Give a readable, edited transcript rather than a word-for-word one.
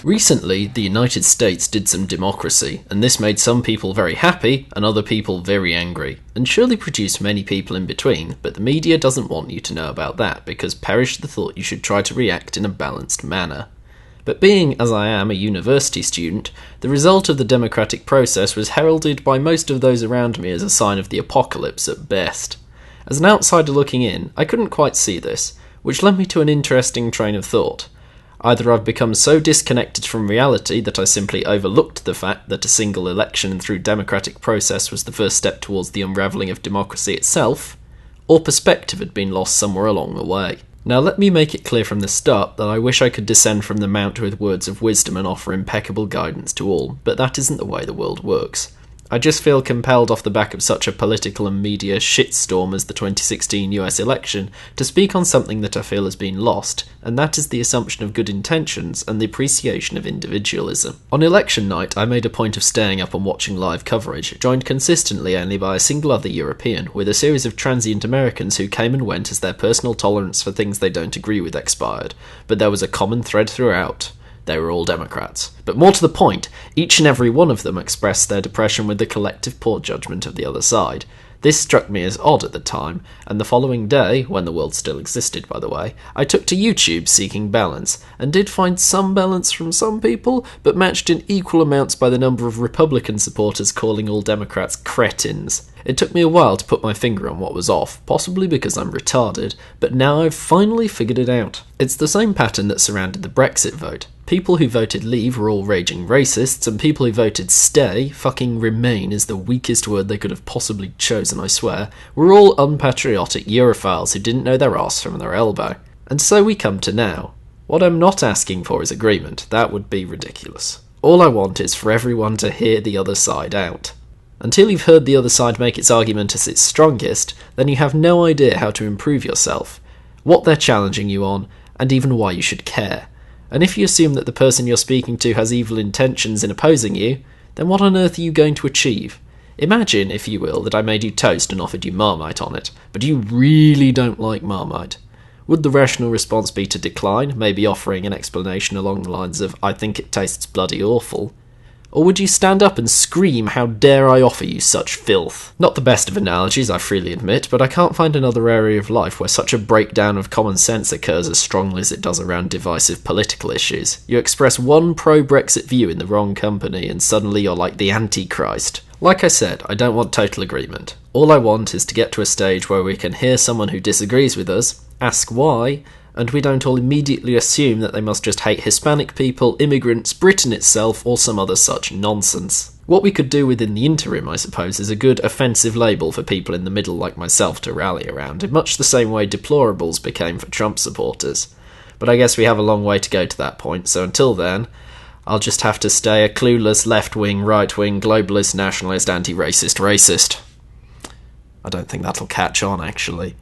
Recently, the United States did some democracy, and this made some people very happy and other people very angry, and surely produced many people in between, but the media doesn't want you to know about that because perish the thought you should try to react in a balanced manner. But being, as I am, a university student, the result of the democratic process was heralded by most of those around me as a sign of the apocalypse at best. As an outsider looking in, I couldn't quite see this, which led me to an interesting train of thought. Either I've become so disconnected from reality that I simply overlooked the fact that a single election through democratic process was the first step towards the unravelling of democracy itself, or perspective had been lost somewhere along the way. Now let me make it clear from the start that I wish I could descend from the mount with words of wisdom and offer impeccable guidance to all, but that isn't the way the world works. I just feel compelled off the back of such a political and media shitstorm as the 2016 US election to speak on something that I feel has been lost, and that is the assumption of good intentions and the appreciation of individualism. On election night, I made a point of staying up and watching live coverage, joined consistently only by a single other European, with a series of transient Americans who came and went as their personal tolerance for things they don't agree with expired, but there was a common thread throughout. They were all Democrats. But more to the point, each and every one of them expressed their depression with the collective poor judgment of the other side. This struck me as odd at the time, and the following day, when the world still existed by the way, I took to YouTube seeking balance, and did find some balance from some people, but matched in equal amounts by the number of Republican supporters calling all Democrats cretins. It took me a while to put my finger on what was off, possibly because I'm retarded, but now I've finally figured it out. It's the same pattern that surrounded the Brexit vote. People who voted leave were all raging racists, and people who voted stay, fucking remain is the weakest word they could have possibly chosen, I swear, were all unpatriotic Europhiles who didn't know their arse from their elbow. And so we come to now. What I'm not asking for is agreement, that would be ridiculous. All I want is for everyone to hear the other side out. Until you've heard the other side make its argument as its strongest, then you have no idea how to improve yourself, what they're challenging you on, and even why you should care. And if you assume that the person you're speaking to has evil intentions in opposing you, then what on earth are you going to achieve? Imagine, if you will, that I made you toast and offered you Marmite on it, but you really don't like Marmite. Would the rational response be to decline, maybe offering an explanation along the lines of, I think it tastes bloody awful? Or would you stand up and scream, how dare I offer you such filth? Not the best of analogies, I freely admit, but I can't find another area of life where such a breakdown of common sense occurs as strongly as it does around divisive political issues. You express one pro-Brexit view in the wrong company and suddenly you're like the Antichrist. Like I said, I don't want total agreement. All I want is to get to a stage where we can hear someone who disagrees with us, ask why, and we don't all immediately assume that they must just hate Hispanic people, immigrants, Britain itself, or some other such nonsense. What we could do within the interim, I suppose, is a good offensive label for people in the middle like myself to rally around, in much the same way deplorables became for Trump supporters. But I guess we have a long way to go to that point, so until then, I'll just have to stay a clueless left-wing, right-wing, globalist, nationalist, anti-racist racist. I don't think that'll catch on, actually.